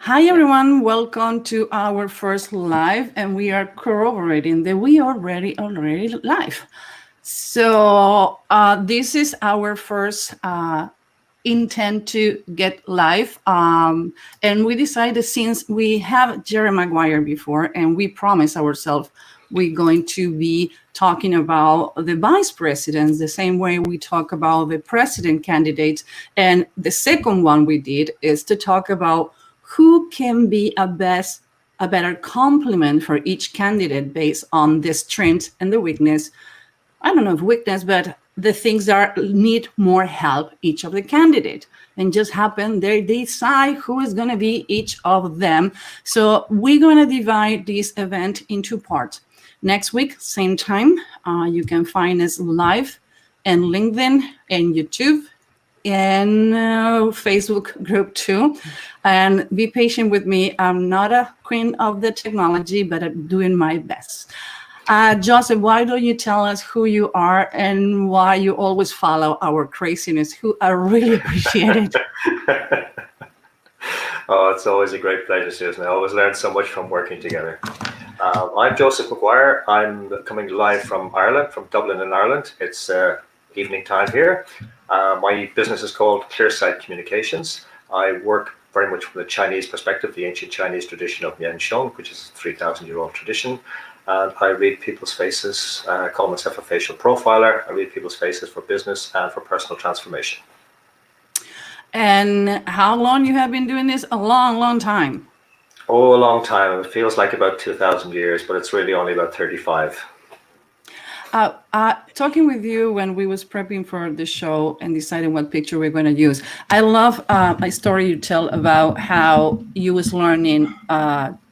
Hi everyone, welcome to our first live, and we are corroborating that we are already live. So this is our first intent to get live, and we decided, since we have Jerry McGuire before, and we promised ourselves we're going to be talking about the vice presidents the same way we talk about the president candidates. And the second one we did is to talk about who can be a better complement for each candidate based on the strengths and the weakness. I don't know if weakness, but the things that need more help each of the candidate. And just happen they decide who is going to be each of them. So we're going to divide this event into parts. Next week, same time, you can find us live and LinkedIn and YouTube and Facebook group too. And be patient with me. I'm not a queen of the technology, but I'm doing my best. Joseph, why don't you tell us who you are and why you always follow our craziness, who I really appreciate it. Oh, it's always a great pleasure, Susan. I always learn so much from working together. I'm Joseph McGuire. I'm coming live from Ireland, from Dublin in Ireland. It's evening time here. My business is called Clearsight Communications. I work very much from the Chinese perspective, the ancient Chinese tradition of Mian Sheng, which is a 3,000-year-old tradition. And I read people's faces. I call myself a facial profiler. I read people's faces for business and for personal transformation. And how long you have been doing this? A long time. Oh, a long time. It feels like about 2,000 years, but it's really only about 35. Talking with you when we was prepping for the show and deciding what picture we're going to use, I love a story you tell about how you was learning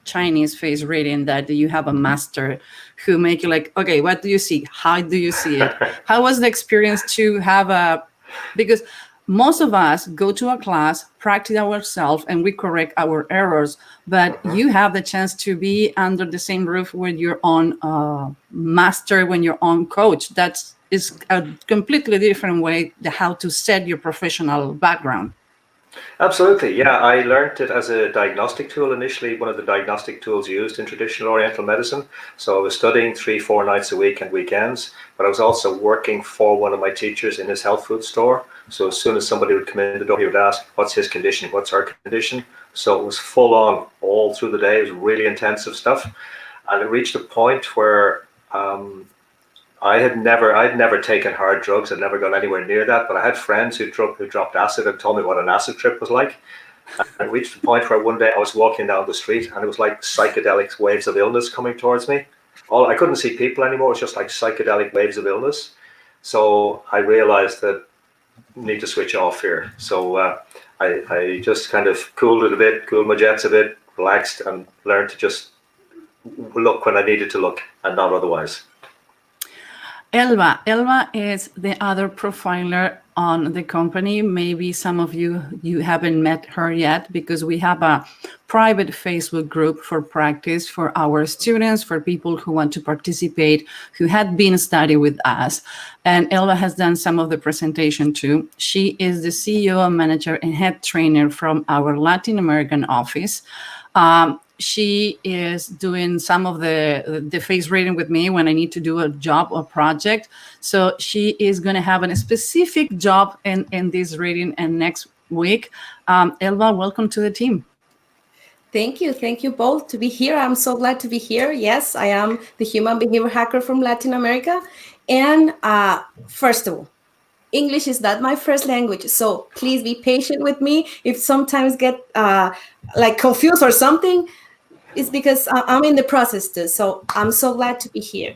Chinese face reading, that you have a master who make you like, okay, what do you see? How do you see it? How was the experience to have because most of us go to a class, practice ourselves, and we correct our errors. But you have the chance to be under the same roof with your own master, when your own coach. That is a completely different way how to set your professional background. Absolutely, yeah. I learned it as a diagnostic tool initially, one of the diagnostic tools used in traditional Oriental medicine. So I was studying 3-4 nights a week and weekends, but I was also working for one of my teachers in his health food store. So as soon as somebody would come in the door, he would ask, what's his condition? What's her condition? So it was full on all through the day. It was really intensive stuff. And it reached a point where I'd never taken hard drugs. I'd never gone anywhere near that, but I had friends who dropped acid and told me what an acid trip was like. And it reached the point where one day I was walking down the street and it was like psychedelic waves of illness coming towards me. I couldn't see people anymore. It was just like psychedelic waves of illness. So I realized that I need to switch off here. So I just kind of cooled it a bit, cooled my jets a bit, relaxed, and learned to just look when I needed to look and not otherwise. Elba is the other profiler on the company. Maybe some of you haven't met her yet, because we have a private Facebook group for practice for our students, for people who want to participate, who had been studying with us. And Elba has done some of the presentation too. She is the CEO, manager, and head trainer from our Latin American office. She is doing some of the face reading with me when I need to do a job or project. So she is going to have a specific job in this reading and next week. Elba, welcome to the team. Thank you both to be here. I'm so glad to be here. Yes, I am the human behavior hacker from Latin America. And first of all, English is not my first language, so please be patient with me. If sometimes get like confused or something, it's because I'm in the process too. So I'm so glad to be here.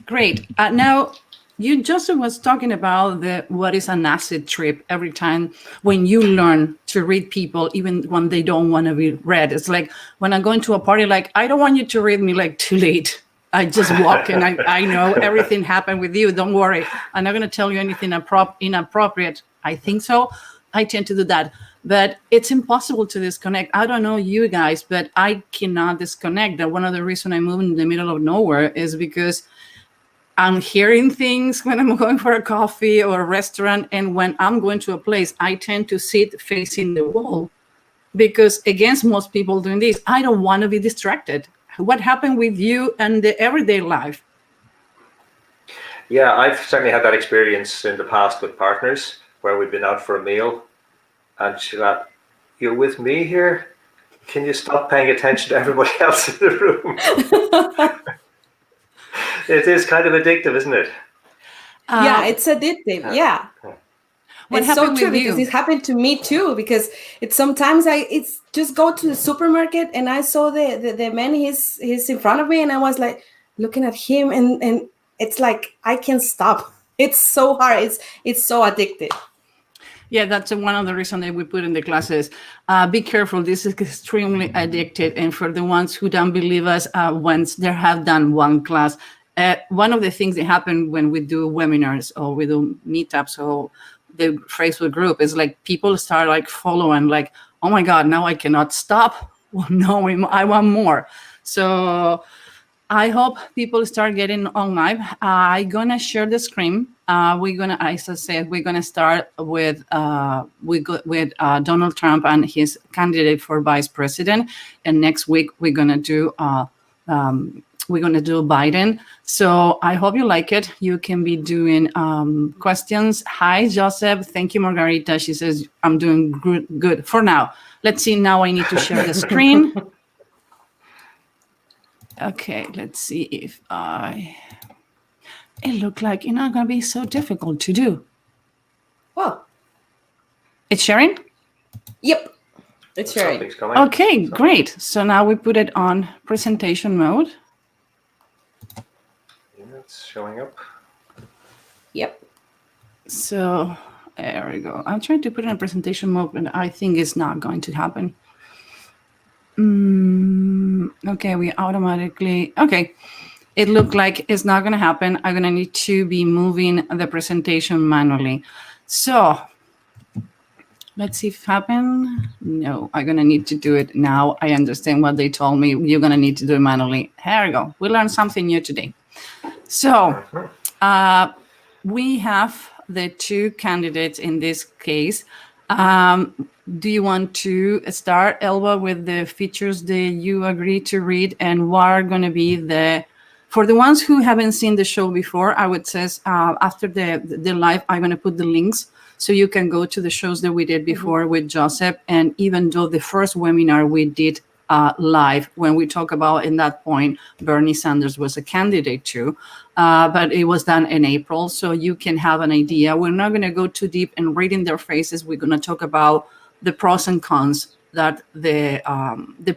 Great. Now, Joseph was talking about what is an acid trip every time when you learn to read people, even when they don't want to be read. It's like when I'm going to a party, like, I don't want you to read me like too late. I just walk and I know everything happened with you. Don't worry. I'm not going to tell you anything inappropriate. I think so. I tend to do that. But it's impossible to disconnect. I don't know you guys, but I cannot disconnect. That one of the reasons I move in the middle of nowhere is because I'm hearing things when I'm going for a coffee or a restaurant. And when I'm going to a place, I tend to sit facing the wall. because against most people doing this, I don't want to be distracted. What happened with you and the everyday life? Yeah, I've certainly had that experience in the past with partners where we've been out for a meal and she's like, "You're with me here? Can you stop paying attention to everybody else in the room?" It is kind of addictive, isn't it? Yeah, it's addictive. Yeah. What It's so happened true with because you? it happened to me too. Because it's sometimes it's just go to the supermarket and I saw the man he's in front of me and I was like looking at him and it's like I can't stop. It's so hard. It's so addictive. Yeah, that's one of the reasons that we put in the classes. Be careful. This is extremely addicted. And for the ones who don't believe us, once they have done one class, one of the things that happen when we do webinars or we do meetups or the Facebook group is like people start like following, like, oh my God, now I cannot stop. Well, no, I want more. So I hope people start getting online. I'm gonna share the screen. We're gonna, as I said, we're gonna start with Donald Trump and his candidate for vice president, and next week we're gonna do Biden. So I hope you like it. You can be doing questions. Hi, Joseph. Thank you, Margarita. She says I'm doing good for now. Let's see. Now I need to share the screen. Okay, let's see if it looked like it's not going to be so difficult to do. Oh, It's sharing? yep. It's sharing. Something's coming. Okay, great. So now we put it on presentation mode. Yeah, it's showing up. Yep. So there we go. I'm trying to put it in presentation mode, but I think it's not going to happen. Okay, we automatically, okay. It looked like it's not going to happen. I'm going to need to be moving the presentation manually. So let's see if it happens. No, I'm going to need to do it now. I understand what they told me. You're going to need to do it manually. Here we go. We learned something new today. So we have the two candidates in this case. Do you want to start, Elba, with the features that you agree to read and what are going to be for the ones who haven't seen the show before, I would say after the live, I'm going to put the links so you can go to the shows that we did before with Joseph. And even though the first webinar we did live, when we talk about in that point, Bernie Sanders was a candidate too, but it was done in April. So you can have an idea. We're not going to go too deep in reading their faces. We're going to talk about the pros and cons that the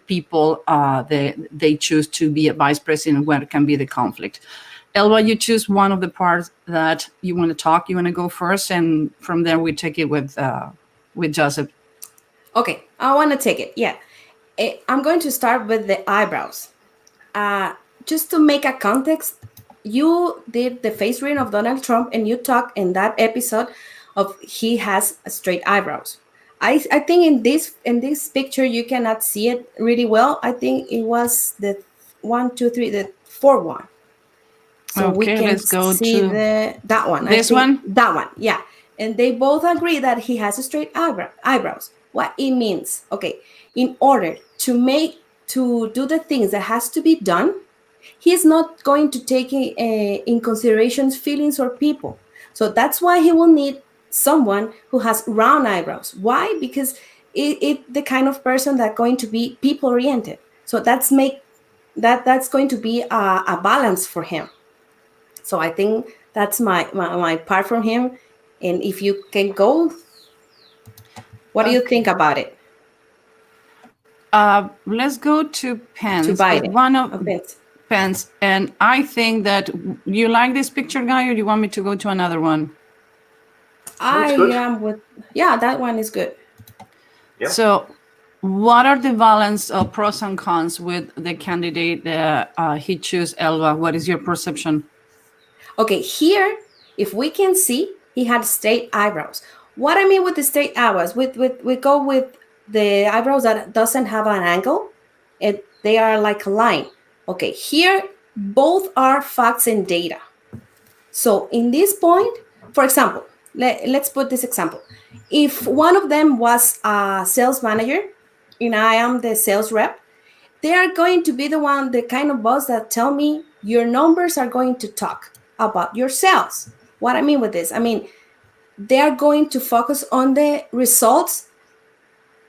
people they choose to be a vice president, where can be the conflict. Elba, you choose one of the parts that you want to talk. You want to go first, and from there we take it with Joseph. Okay, I want to take it. Yeah, I'm going to start with the eyebrows. Just to make a context, you did the face reading of Donald Trump, and you talked in that episode of he has straight eyebrows. I think in this picture you cannot see it really well. I think it was the 1, 2, 3, the 4th one. So Okay, we can let's go see to that one. this one? That one, yeah. And they both agree that he has straight eyebrows. What it means, okay, in order to do the things that has to be done, he's not going to take in consideration feelings or people. So that's why he will need someone who has round eyebrows. Why? Because it the kind of person that's going to be people oriented. So that's going to be a balance for him. So I think that's my part from him. And if you can go, what do you think about it? Let's go to PENCE. To Biden. One of PENCE. PENCE. And I think that you like this picture, Guy, or do you want me to go to another one? I good. am with, yeah, that one is good. Yeah. So what are the balance of pros and cons with the candidate he chose, Elba? What is your perception? Okay, here, if we can see, he had straight eyebrows. What I mean with the straight eyebrows, we go with the eyebrows that doesn't have an angle, and they are like a line. Okay, here, both are facts and data. So in this point, for example, let's put this example. If one of them was a sales manager and I am the sales rep, they are going to be the kind of boss that tell me your numbers are going to talk about your sales. What I mean with this, I mean, they are going to focus on the results.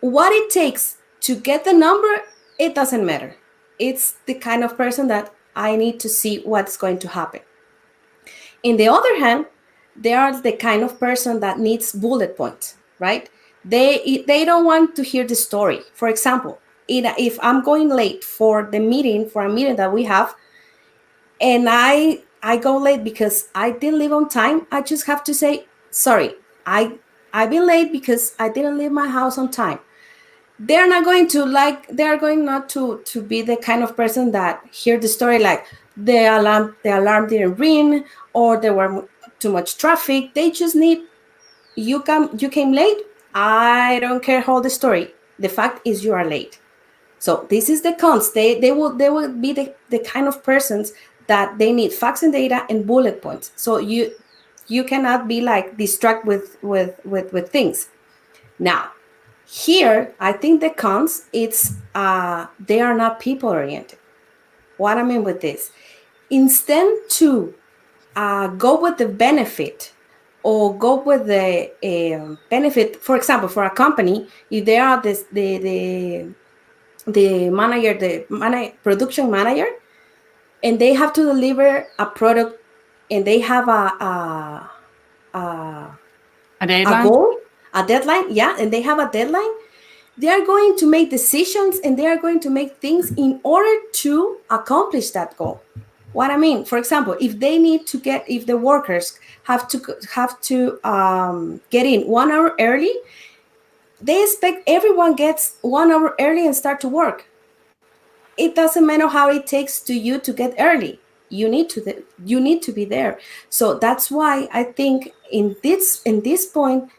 What it takes to get the number, it doesn't matter. It's the kind of person that I need to see what's going to happen. In the other hand, they are the kind of person that needs bullet points, right? They don't want to hear the story. For example, if I'm going late for a meeting that we have, and I go late because I didn't leave on time, I just have to say, sorry, I've been late because I didn't leave my house on time. They're not going to they're going not to be the kind of person that hear the story like the alarm didn't ring or there were too much traffic. They just need, you came late. I don't care how the story. The fact is you are late. So this is the cons. They will be the kind of persons that they need facts and data and bullet points. So you cannot be like distracted with things. Now, here, I think the cons, it's they are not people oriented. What I mean with this, instead to go with the benefit or go with the benefit, for example, for a company, if they are the production manager, and they have to deliver a product, and they have a deadline? goal, a deadline, yeah, and they have a deadline. They are going to make decisions and they are going to make things in order to accomplish that goal. What I mean, for example, if the workers have to get in 1 hour early, they expect everyone gets 1 hour early and start to work. It doesn't matter how it takes to you to get early. You need to be there. So that's why I think in this point,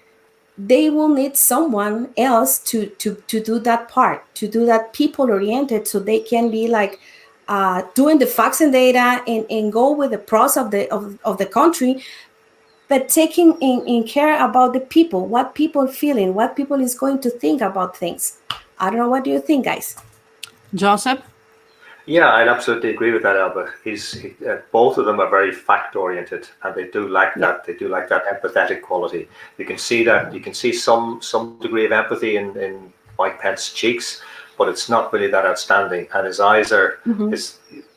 they will need someone else to do that part, to do that people oriented, so they can be like doing the facts and data and go with the pros of the country, but taking in care about the people, what people feeling, what people is going to think about things. I don't know, what do you think, guys? Joseph? Yeah, I'd absolutely agree with that, Elba. Both of them are very fact-oriented, and they do lack that. They do lack that empathetic quality. You can see that. You can see some degree of empathy in Mike Pence's cheeks, but it's not really that outstanding. And his eyes are,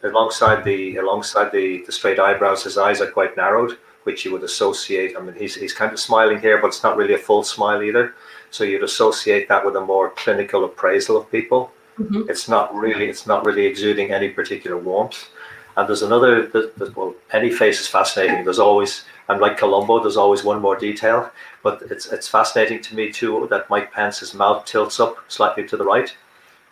alongside the straight eyebrows, his eyes are quite narrowed, which you would associate. I mean, he's kind of smiling here, but it's not really a full smile either. So you'd associate that with a more clinical appraisal of people. It's not really exuding any particular warmth. And there's another, well, any face is fascinating. There's always, I'm like Columbo, there's always one more detail. But it's fascinating to me too that Mike Pence's mouth tilts up slightly to the right,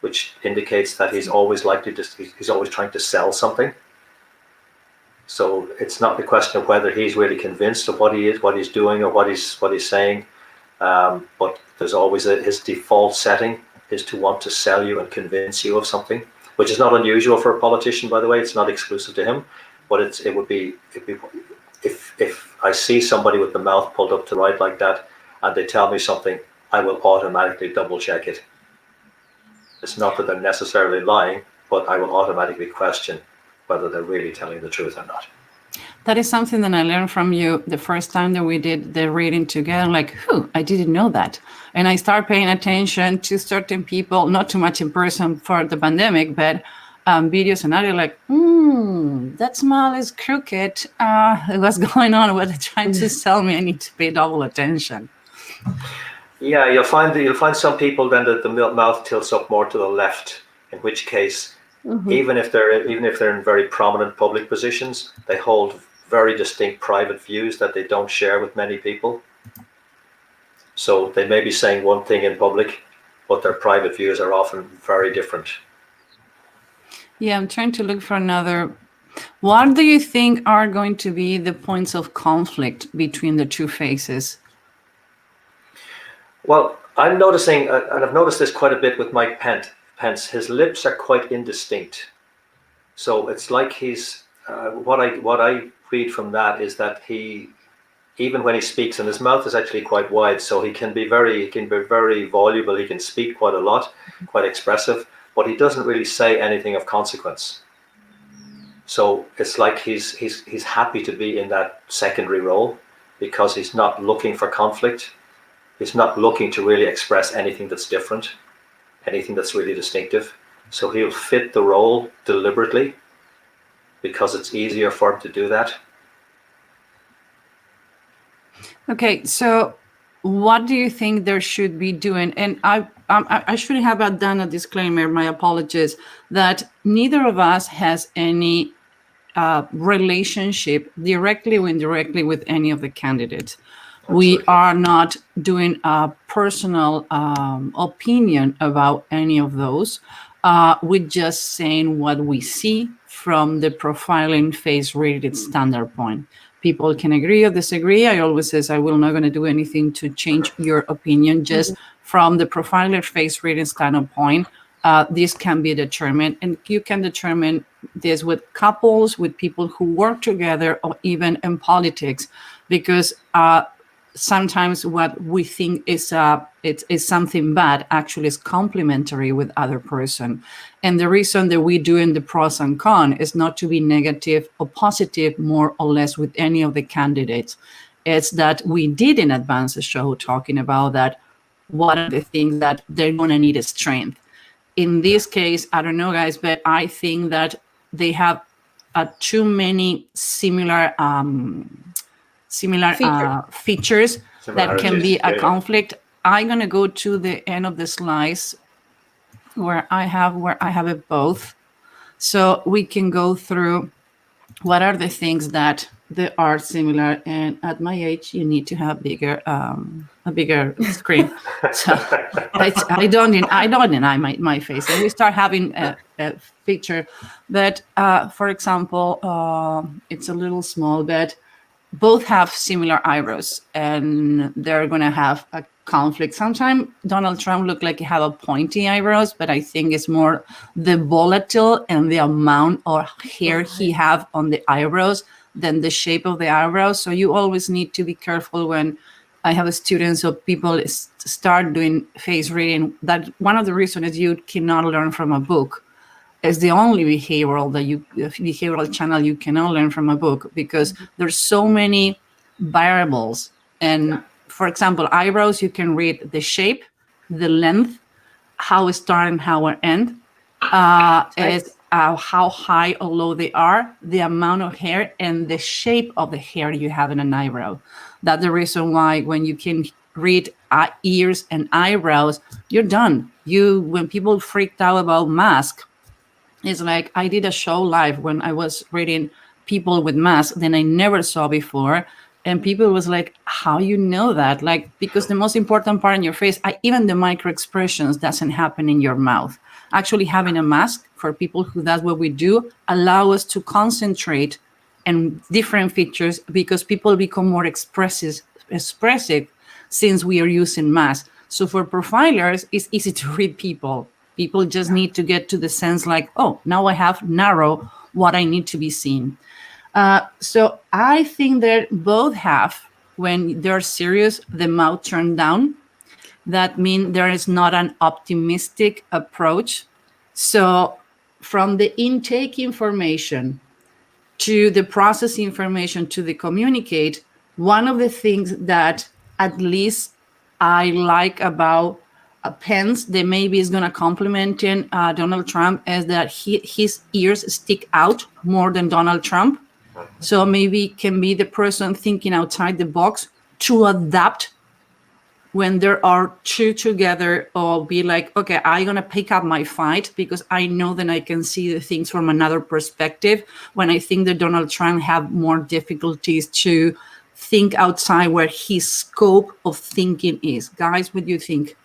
which indicates that he's always he's always trying to sell something. So it's not the question of whether he's really convinced of what he's doing or what he's saying. But there's always his default setting is to want to sell you and convince you of something, which is not unusual for a politician, by the way. It's not exclusive to him, but it would be if I see somebody with the mouth pulled up to the right like that and they tell me something, I will automatically double check it. It's not that they're necessarily lying, but I will automatically question whether they're really telling the truth or not. That is something that I learned from you the first time that we did the reading together. Like, I didn't know that. And I start paying attention to certain people, not too much in person for the pandemic, but videos and other like, that smile is crooked. What's going on? What they're trying to sell me? I need to pay double attention. Yeah, you'll find some people then that the mouth tilts up more to the left, in which case, even if they're in very prominent public positions, they hold very distinct private views that they don't share with many people. So they may be saying one thing in public, but their private views are often very different. Yeah, I'm trying to look for another. What do you think are going to be the points of conflict between the two faces? Well, I'm noticing, and I've noticed this quite a bit with Mike Pence, his lips are quite indistinct. So it's like he's, what I read from that is that he even when he speaks, and his mouth is actually quite wide, so he can be very voluble. He can speak quite a lot, quite expressive, but he doesn't really say anything of consequence. So it's like he's happy to be in that secondary role because he's not looking for conflict. He's not looking to really express anything that's different, anything that's really distinctive. So he'll fit the role deliberately because it's easier for him to do that. Okay, so what do you think there should be doing? And I should have done a disclaimer, my apologies, that neither of us has any relationship directly or indirectly with any of the candidates. Absolutely. We are not doing a personal opinion about any of those. We're just saying what we see from the profiling face rated standard point. People can agree or disagree. I always say I will not going to do anything to change your opinion. Just from the profiler face rating standpoint, this can be determined, and you can determine this with couples, with people who work together, or even in politics, because sometimes what we think is something bad actually is complementary with other person. And the reason that we do in the pros and cons is not to be negative or positive more or less with any of the candidates. It's that we did in advance a show talking about that what are the things that they're going to need is strength. In this case, I don't know, guys, but I think that they have too many similar features that can be a conflict. I'm going to go to the end of the slides where I have it both, so we can go through what are the things that they are similar. And at my age, you need to have a bigger screen. So I don't deny my face, and we start having a picture. But for example, it's a little small, but both have similar eyebrows, and they're going to have a conflict. Sometimes Donald Trump looked like he have a pointy eyebrows, but I think it's more the volatile and the amount of hair he have on the eyebrows than the shape of the eyebrows. So you always need to be careful when I have students or people start doing face reading. That one of the reasons is you cannot learn from a book. Is the only behavioral channel you cannot learn from a book, because there's so many variables. And for example, eyebrows, you can read the shape, the length, how it start and how it end, how high or low they are, the amount of hair, and the shape of the hair you have in an eyebrow. That's the reason why when you can read ears and eyebrows, you're done. When people freaked out about masks, it's like I did a show live when I was reading people with masks that I never saw before. And people was like, how you know that? Like, because the most important part in your face, even the micro expressions doesn't happen in your mouth. Actually having a mask for people who that's what we do, allow us to concentrate on different features, because people become more expressive since we are using masks. So for profilers, it's easy to read people. People just need to get to the sense like, oh, now I have narrow what I need to be seen. So I think that both have, when they're serious, the mouth turned down. That means there is not an optimistic approach. So from the intake information to the process information to the communicate, one of the things that at least I like about PENCE that maybe is going to compliment Donald Trump is that his ears stick out more than Donald Trump. So maybe can be the person thinking outside the box to adapt when there are two together, or be like, okay, I'm going to pick up my fight because I know that I can see the things from another perspective, when I think that Donald Trump have more difficulties to think outside where his scope of thinking is. Guys, what do you think?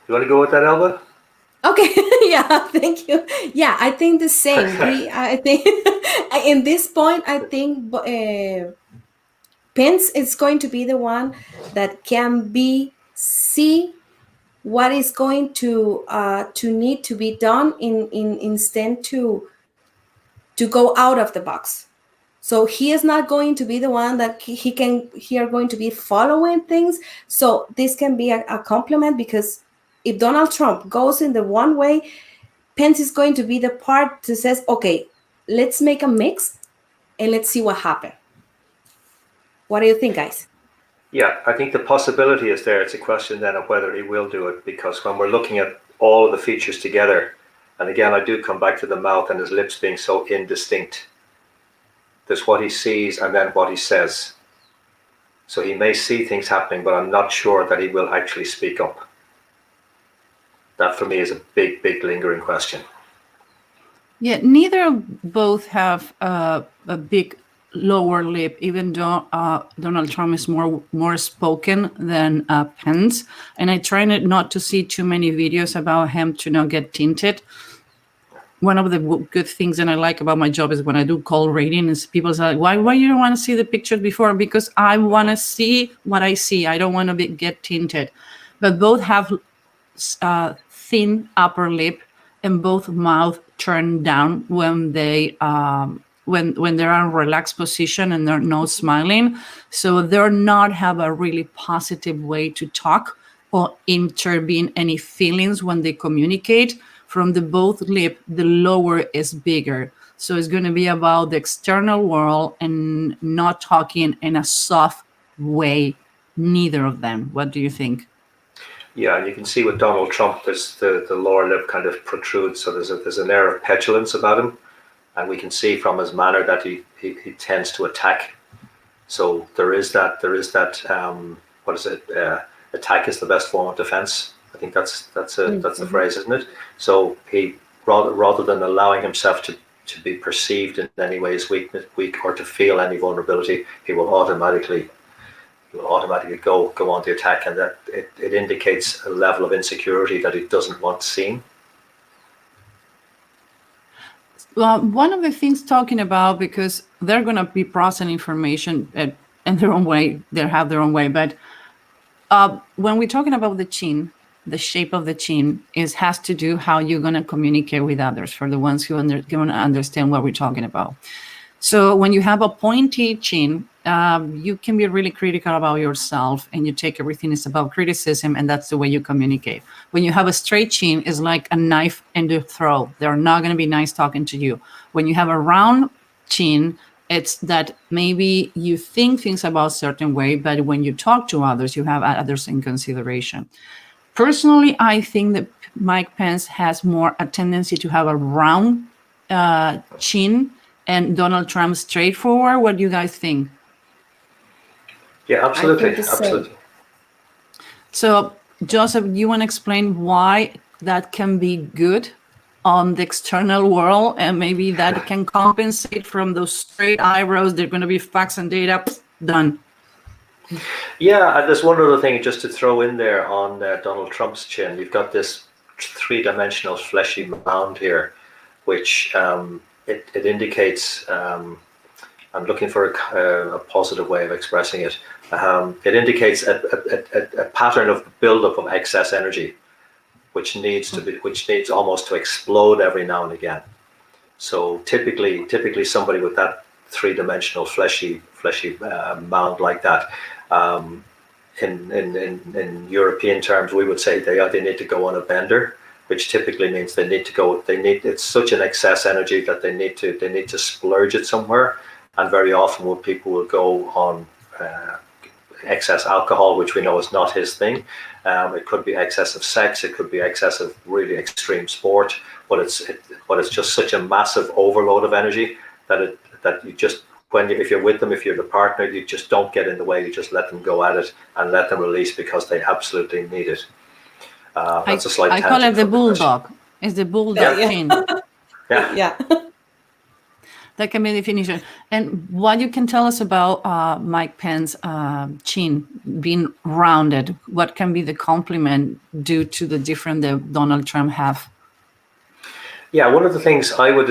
You want to go with that, Elba? Okay, yeah, thank you. Yeah, I think the same. I think in this point, I think PENCE is going to be the one that can see what is going to need to be done instead to go out of the box. So he is not going to be the one that he are going to be following things. So this can be a compliment, because if Donald Trump goes in the one way, Pence is going to be the part that says, okay, let's make a mix and let's see what happens. What do you think, guys? Yeah, I think the possibility is there. It's a question then of whether he will do it, because when we're looking at all of the features together, and again, I do come back to the mouth and his lips being so indistinct. There's what he sees and then what he says. So he may see things happening, but I'm not sure that he will actually speak up. That for me is a big, big lingering question. Yeah, neither of both have a big lower lip, even though Donald Trump is more spoken than Pence. And I try not to see too many videos about him to not get tinted. One of the good things that I like about my job is when I do call rating, is people say, why you don't want to see the pictures before? Because I want to see what I see. I don't want to get tinted. But both have thin upper lip, and both mouth turned down when they when they're in relaxed position and they're not smiling. So they're not have a really positive way to talk or intervene any feelings when they communicate. From the both lip, the lower is bigger. So it's going to be about the external world and not talking in a soft way, neither of them. What do you think? Yeah, and you can see with Donald Trump, there's the lower lip kind of protrudes, so there's an air of petulance about him, and we can see from his manner that he tends to attack. So there is that what is it? Attack is the best form of defense. I think that's the phrase, isn't it? So he rather than allowing himself to be perceived in any way as weak or to feel any vulnerability, he will automatically go on the attack, and that it indicates a level of insecurity that he doesn't want seen. Well, one of the things talking about, because they're going to be processing information in their own way, they have their own way, but when we're talking about the chin, the shape of the chin has to do how you're going to communicate with others, for the ones who going to understand what we're talking about. So when you have a pointy chin, you can be really critical about yourself, and you take everything is about criticism, and that's the way you communicate. When you have a straight chin, it's like a knife in the throat. They're not going to be nice talking to you. When you have a round chin, it's that maybe you think things about a certain way, but when you talk to others, you have others in consideration. Personally, I think that Mike Pence has more a tendency to have a round chin, and Donald Trump straightforward. What do you guys think? Yeah, absolutely. So, Joseph, you want to explain why that can be good on the external world, and maybe that can compensate from those straight eyebrows? They're going to be facts and data, done. Yeah, and there's one other thing just to throw in there on Donald Trump's chin. You've got this three-dimensional fleshy mound here, which it indicates, I'm looking for a positive way of expressing it. It indicates a pattern of buildup of excess energy, which needs almost to explode every now and again. So typically somebody with that three-dimensional fleshy mound like that, in European terms, we would say they need to go on a bender, which typically means it's such an excess energy that they need to splurge it somewhere. And very often people will go on excess alcohol, which we know is not his thing. It could be excess of sex, it could be excess of really extreme sport, but it's just such a massive overload of energy that you just, if you're with them, if you're the partner, you just don't get in the way. You just let them go at it and let them release because they absolutely need it. That's a slight. I call it the bulldog. It's the bulldog chin. Yeah. That can be the definition. And what you can tell us about Mike Pence's chin being rounded, what can be the compliment due to the different that Donald Trump have? Yeah, one of the things I would,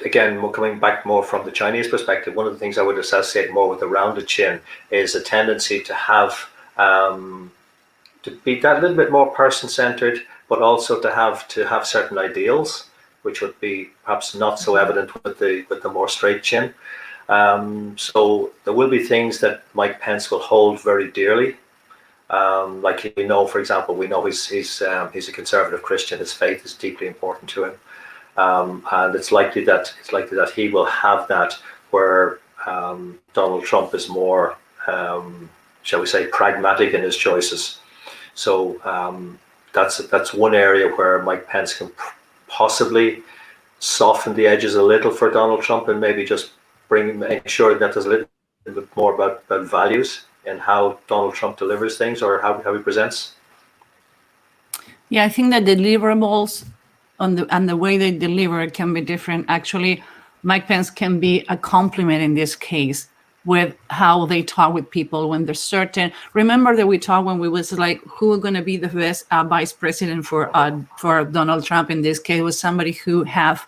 again, coming back more from the Chinese perspective, one of the things I would associate more with the rounded chin is a tendency to have, to be that little bit more person-centered, but also to have certain ideals, which would be perhaps not so evident with the more straight chin. So there will be things that Mike Pence will hold very dearly. Like, you know, for example, we know he's a conservative Christian. His faith is deeply important to him, and it's likely that he will have that, where Donald Trump is more, shall we say, pragmatic in his choices. So that's one area where Mike Pence can possibly soften the edges a little for Donald Trump, and maybe just make sure that there's a little bit more about values and how Donald Trump delivers things, or how he presents. Yeah, I think that deliverables and the way they deliver can be different. Actually, Mike Pence can be a compliment in this case with how they talk with people when they're certain. Remember that we talked when we was like, who are going to be the best vice president for Donald Trump? In this case, was somebody who have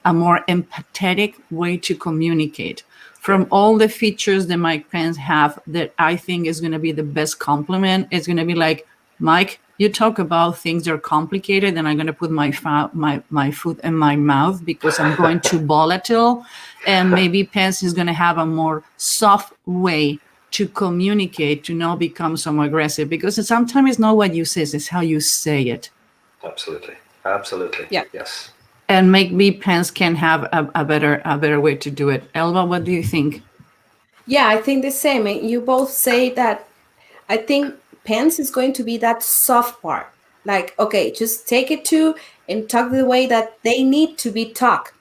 a more empathetic way to communicate. From all the features that Mike Pence have, that I think is going to be the best compliment, it's going to be like, Mike, you talk about things that are complicated, and I'm going to put my foot in my mouth because I'm going too volatile. And maybe Pence is going to have a more soft way to communicate, to not become so aggressive, because sometimes it's not what you say, it's how you say it. Absolutely. Yeah. Yes. And maybe Pence can have a better way to do it. Elba, what do you think? Yeah, I think the same. You both say that. I think Pence is going to be that soft part. Like, okay, just take it to and talk the way that they need to be talked,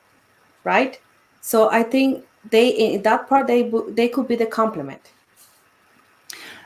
right? So I think in that part they could be the complement.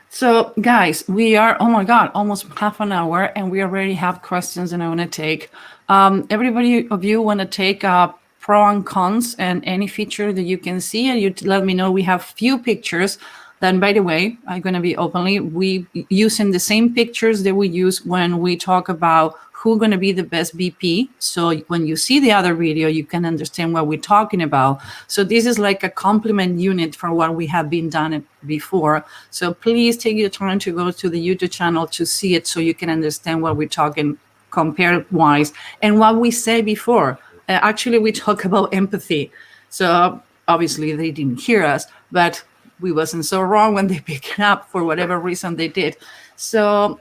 So, guys, we are, oh my God, almost half an hour, and we already have questions, and I want to take. Everybody of you want to take pro and cons and any feature that you can see, and you let me know. We have few pictures. Then, by the way, I'm going to be we using the same pictures that we use when we talk about who's going to be the best VP. So when you see the other video, you can understand what we're talking about. So this is like a complement unit for what we have been done before. So please take your time to go to the YouTube channel to see it, so you can understand what we're talking compare-wise. And what we said before, actually, we talk about empathy. So obviously they didn't hear us, but we wasn't so wrong when they picked it up for whatever reason they did. So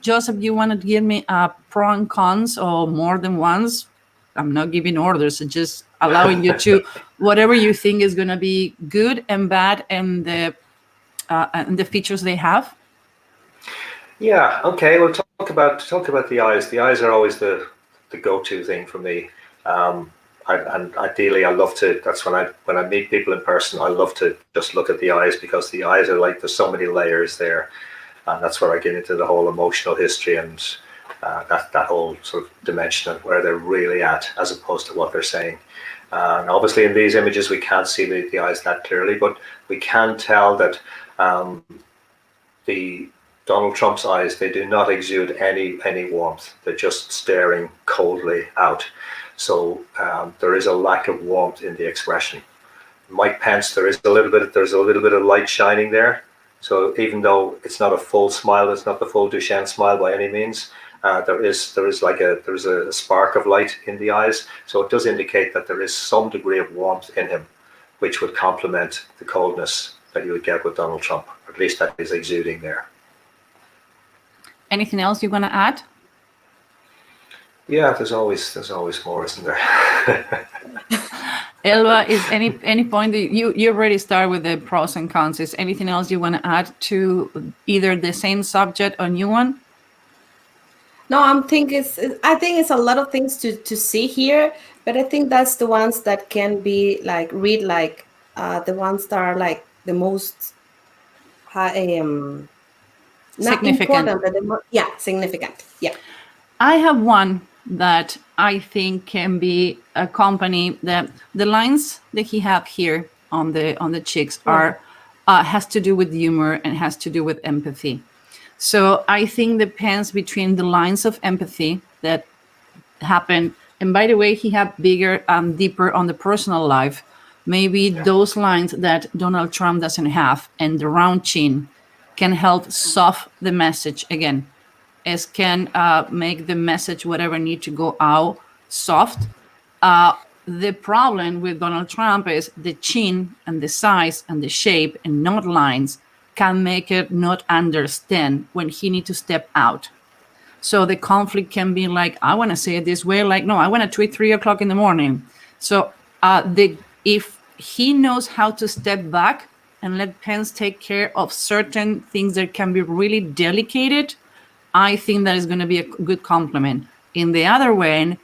Joseph, you want to give me a pro and cons, or more than once? I'm not giving orders, just allowing you to whatever you think is going to be good and bad, and the features they have. Yeah. Okay. We'll talk about the eyes. The eyes are always the go-to thing for me. And ideally, I love to. That's when I meet people in person, I love to just look at the eyes, because the eyes are like, there's so many layers there, and that's where I get into the whole emotional history and that whole sort of dimension of where they're really at, as opposed to what they're saying. And obviously, in these images, we can't see the eyes that clearly, but we can tell that the Donald Trump's eyes, they do not exude any warmth. They're just staring coldly out. So there is a lack of warmth in the expression. Mike Pence, there's a little bit of light shining there. So even though it's not a full smile, it's not the full Duchenne smile by any means, there is a spark of light in the eyes. So it does indicate that there is some degree of warmth in him, which would complement the coldness that you would get with Donald Trump, or at least that is exuding there. Anything else you want to add? Yeah, there's always more, isn't there? Elba, is any point that you already start with the pros and cons? Is anything else you want to add to either the same subject or new one? No, I think it's a lot of things to see here, but I think that's the ones that can be like read like the ones that are like the most not significant. important, but significant. Yeah. I have one that I think can be a company that the lines that he have here on the cheeks are has to do with humor and has to do with empathy. So I think depends between the lines of empathy that happen. And by the way, he had bigger and deeper on the personal life. Maybe those lines that Donald Trump doesn't have, and the round chin can help soft the message again. As can make the message, whatever need to go out, soft. the problem with Donald Trump is the chin and the size and the shape and not lines can make it not understand when he need to step out. So the conflict can be like, I want to say it this way, like, no, I want to tweet 3 o'clock in the morning. So if he knows how to step back and let Pence take care of certain things that can be really delicate, I think that is going to be a good compliment. In the other way,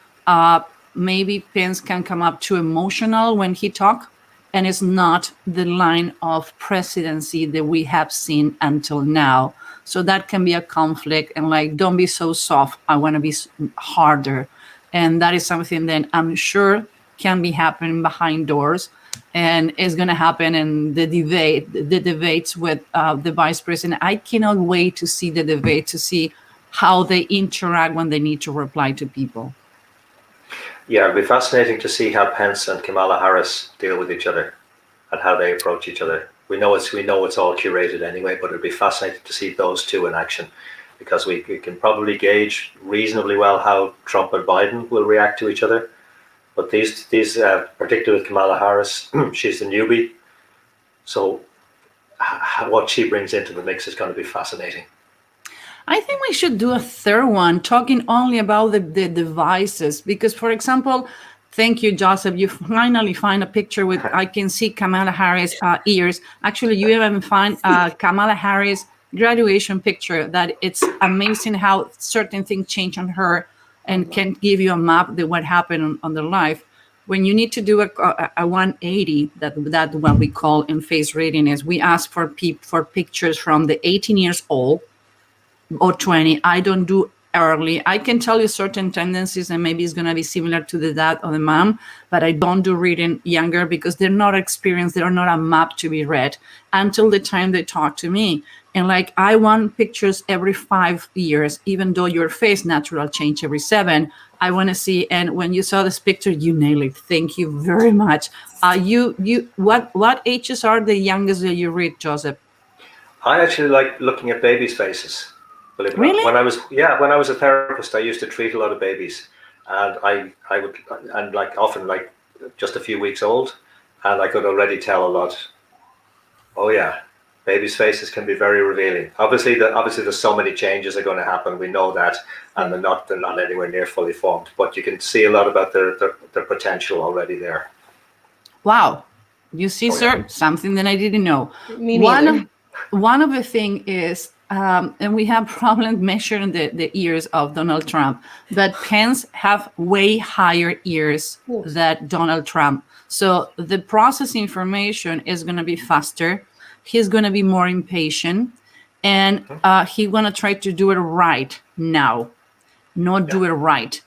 maybe Pence can come up too emotional when he talk, and it's not the line of presidency that we have seen until now. So that can be a conflict, and like, don't be so soft. I want to be harder. And that is something that I'm sure can be happening behind doors, and is going to happen in the debates with the vice president. I cannot wait to see the debate, to see how they interact when they need to reply to people. Yeah, it'll be fascinating to see how Pence and Kamala Harris deal with each other and how they approach each other. We know it's all curated anyway, but it'll be fascinating to see those two in action, because we can probably gauge reasonably well how Trump and Biden will react to each other. But these particularly with Kamala Harris, she's the newbie, so what she brings into the mix is going to be fascinating. I think we should do a third one, talking only about the devices, because, for example, thank you, Joseph, you finally find a picture with, I can see Kamala Harris' ears. Actually, you even find Kamala Harris' graduation picture, that it's amazing how certain things change on her and can give you a map of what happened on their life. When you need to do a 180, that what we call in face reading is, we ask for pictures from the 18 years old or 20. I don't do early. I can tell you certain tendencies, and maybe it's going to be similar to the dad or the mom, but I don't do reading younger, because they're not experienced. They're not a map to be read until the time they talk to me. And like, I want pictures every 5 years, even though your face natural change every 7. I want to see. And when you saw this picture, you nailed it. Thank you very much. What ages are the youngest that you read, Joseph? I actually like looking at babies' faces. Believe it or not. Really? When I was a therapist, I used to treat a lot of babies, and I would, and like often like just a few weeks old, and I could already tell a lot. Oh yeah, babies' faces can be very revealing. Obviously there's so many changes are going to happen. We know that, and they're not anywhere near fully formed. But you can see a lot about their potential already there. Wow, you see, sir, yeah. Something that I didn't know. Me neither. One of the thing is. And we have problems measuring the ears of Donald Trump, but Pence have way higher ears than Donald Trump. So the process information is going to be faster. He's going to be more impatient, and he's going to try to do it right now, not do it right.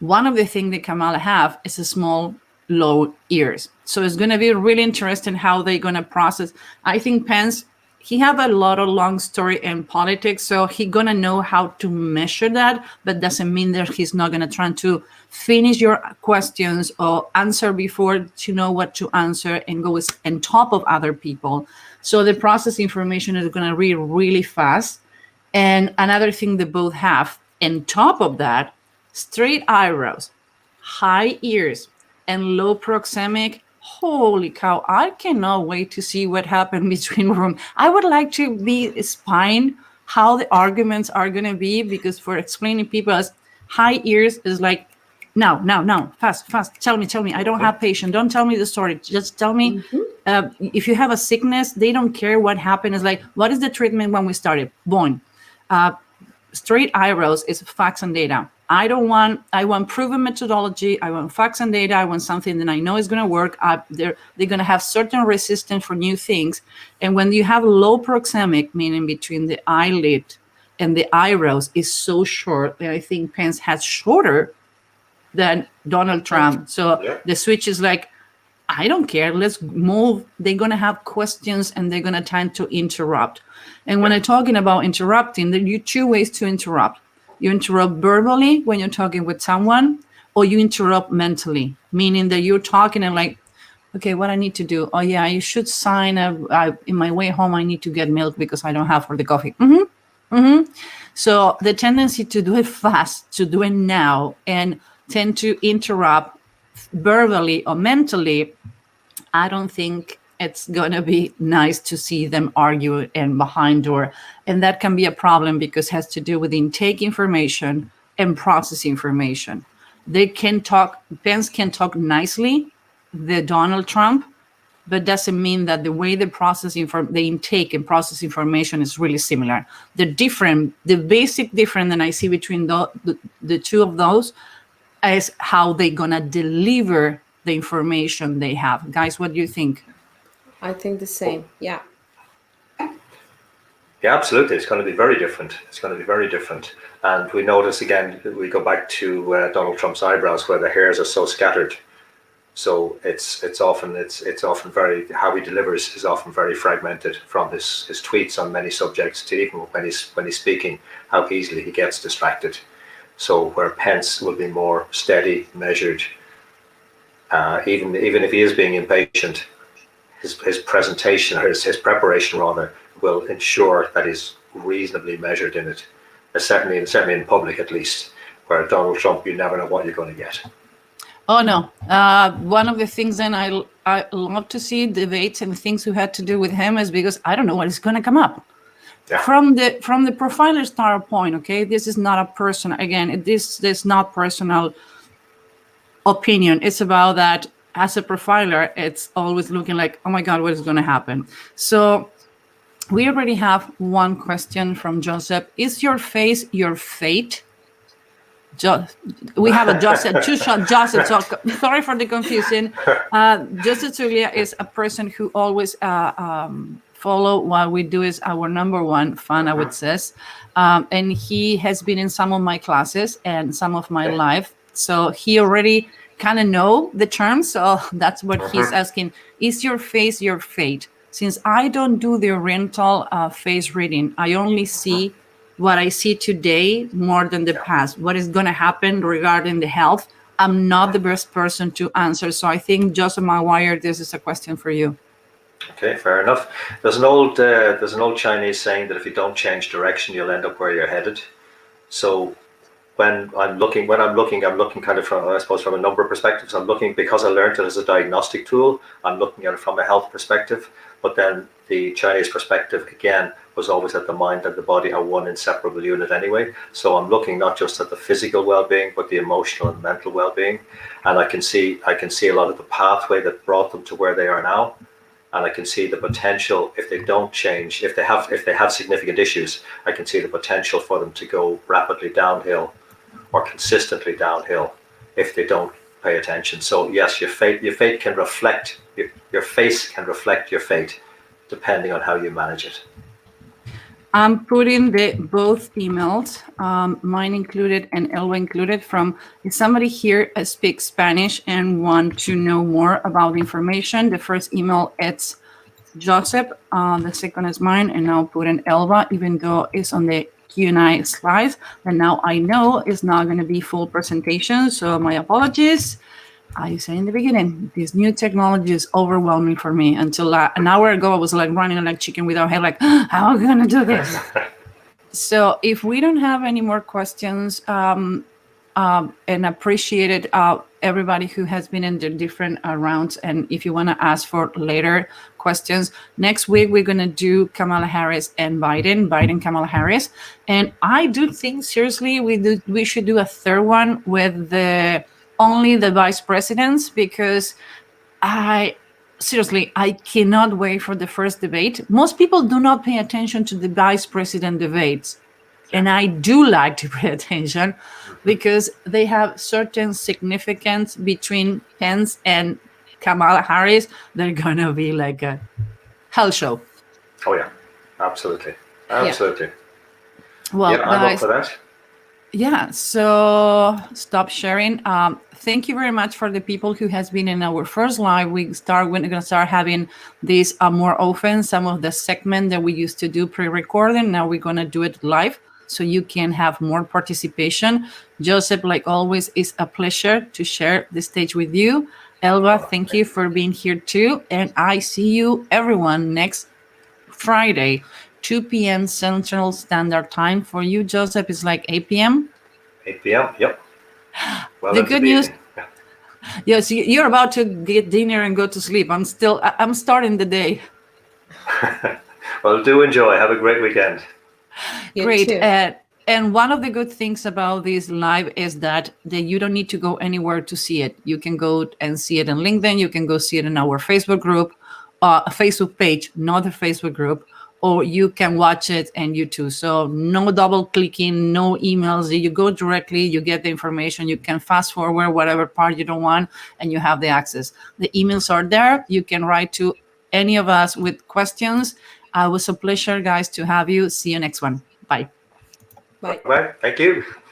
One of the things that Kamala have is a small, low ears. So it's going to be really interesting how they're going to process. I think Pence, he have a lot of long story in politics, so he gonna know how to measure that, but doesn't mean that he's not gonna try to finish your questions or answer before to know what to answer and go on top of other people. So the process information is gonna read really fast. And another thing they both have, on top of that, straight eyebrows, high ears, and low proxemic. Holy cow, I cannot wait to see what happened between room. I would like to be spying how the arguments are going to be, because for explaining people as high ears is like, now, fast, tell me. I don't have patience. Don't tell me the story. Just tell me if you have a sickness, they don't care what happened. It's like, what is the treatment when we started? Boom. Straight eyebrows is facts and data. I want proven methodology. I want facts and data. I want something that I know is going to work. They're going to have certain resistance for new things. And when you have low proxemic, meaning between the eyelid and the eyebrows is so short, that I think Pence has shorter than Donald Trump. So the switch is like, I don't care. Let's move. They're going to have questions, and they're going to tend to interrupt. And when I'm talking about interrupting, there are 2 ways to interrupt. You interrupt verbally when you're talking with someone, or you interrupt mentally, meaning that you're talking and like, okay, what I need to do? Oh yeah, you should sign in my way home, I need to get milk because I don't have for the coffee. So the tendency to do it fast, to do it now, and tend to interrupt verbally or mentally, I don't think it's going to be nice to see them argue and behind door. And that can be a problem because it has to do with intake information and process information. They can talk, Pence can talk nicely, the Donald Trump, but doesn't mean that the way they process the intake and process information is really similar. The basic difference that I see between the two of those is how they're gonna deliver the information they have. Guys, what do you think? I think the same. Yeah. Yeah, absolutely. It's going to be very different. It's going to be very different. And we notice again, we go back to Donald Trump's eyebrows where the hairs are so scattered. So it's often very, how he delivers is often very fragmented, from his tweets on many subjects to even when he's speaking, how easily he gets distracted. So where Pence will be more steady, measured, even if he is being impatient, his presentation, or his preparation rather, will ensure that he's reasonably measured in it. Certainly in public at least, where Donald Trump, you never know what you're going to get. Oh no! One of the things that I love to see debates and things who had to do with him is because I don't know what is going to come up. Yeah. From the profiler standpoint, okay, this is not a person. Again, this is not personal opinion. It's about that as a profiler, it's always looking like, oh my God, what is going to happen? So we already have one question from Joseph. Is your face your fate? We have a Joseph, two-shot Joseph. So sorry for the confusion. Joseph Julia is a person who always follow what we do, is our number one fan, I would say. And he has been in some of my classes and some of my live. So he already kind of know the terms. So that's what he's asking. Is your face your fate? Since I don't do the oriental face reading, I only see what I see today more than the past. What is going to happen regarding the health? I'm not the best person to answer. So I think, Joseph McGuire, this is a question for you. Okay, fair enough. There's an old Chinese saying that if you don't change direction, you'll end up where you're headed. So when I'm looking kind of from, I suppose, from a number of perspectives. I'm looking, because I learned it as a diagnostic tool, I'm looking at it from a health perspective. But then the Chinese perspective, again, was always that the mind and the body are one inseparable unit anyway. So I'm looking not just at the physical well-being, but the emotional and mental well-being. And I can see a lot of the pathway that brought them to where they are now. And I can see the potential, if they don't change, if they have significant issues, I can see the potential for them to go rapidly downhill or consistently downhill if they don't pay attention. So yes, your fate can reflect, your face can reflect your fate, depending on how you manage it. I'm putting both emails, mine included and Elba included, from if somebody here speaks Spanish and want to know more about the information. The first email, it's Joseph, the second is mine, and I'll put in Elba, even though it's on the Q&A slides. And now I know it's not going to be full presentation, so my apologies. I said in the beginning, this new technology is overwhelming for me. Until an hour ago, I was like running like chicken without head, like, how are we going to do this? So if we don't have any more questions, and appreciated everybody who has been in the different rounds. And if you want to ask for later questions, next week we're going to do Kamala Harris and Biden, Kamala Harris. And I do think, seriously, we should do a third one with only the vice presidents, because I cannot wait for the first debate. Most people do not pay attention to the vice president debates. And I do like to pay attention because they have certain significance between Pence and Kamala Harris. They're going to be like a hell show. Oh, yeah, absolutely. Absolutely. Yeah. Well, yeah, I'm up for that. Yeah, so stop sharing. Thank you very much for the people who has been in our first live. We're going to start having this more often. Some of the segment that we used to do pre-recording, now we're going to do it live, so you can have more participation. Joseph, like always, it's a pleasure to share the stage with you. Elba, thank you for being here too. And I see you, everyone, next Friday, 2 p.m. Central Standard Time. For you, Joseph, it's like 8 p.m.? 8 p.m., yep. Well, the good news. Yes, you're about to get dinner and go to sleep. I'm starting the day. Well, do enjoy. Have a great weekend. You Great. too. And one of the good things about this live is that you don't need to go anywhere to see it. You can go and see it on LinkedIn. You can go see it in our Facebook group, a Facebook page, not the Facebook group, or you can watch it on YouTube. So no double clicking, no emails. You go directly, you get the information. You can fast forward whatever part you don't want, and you have the access. The emails are there. You can write to any of us with questions. It was a pleasure, guys, to have you. See you next one. Bye. Bye. Bye. Thank you.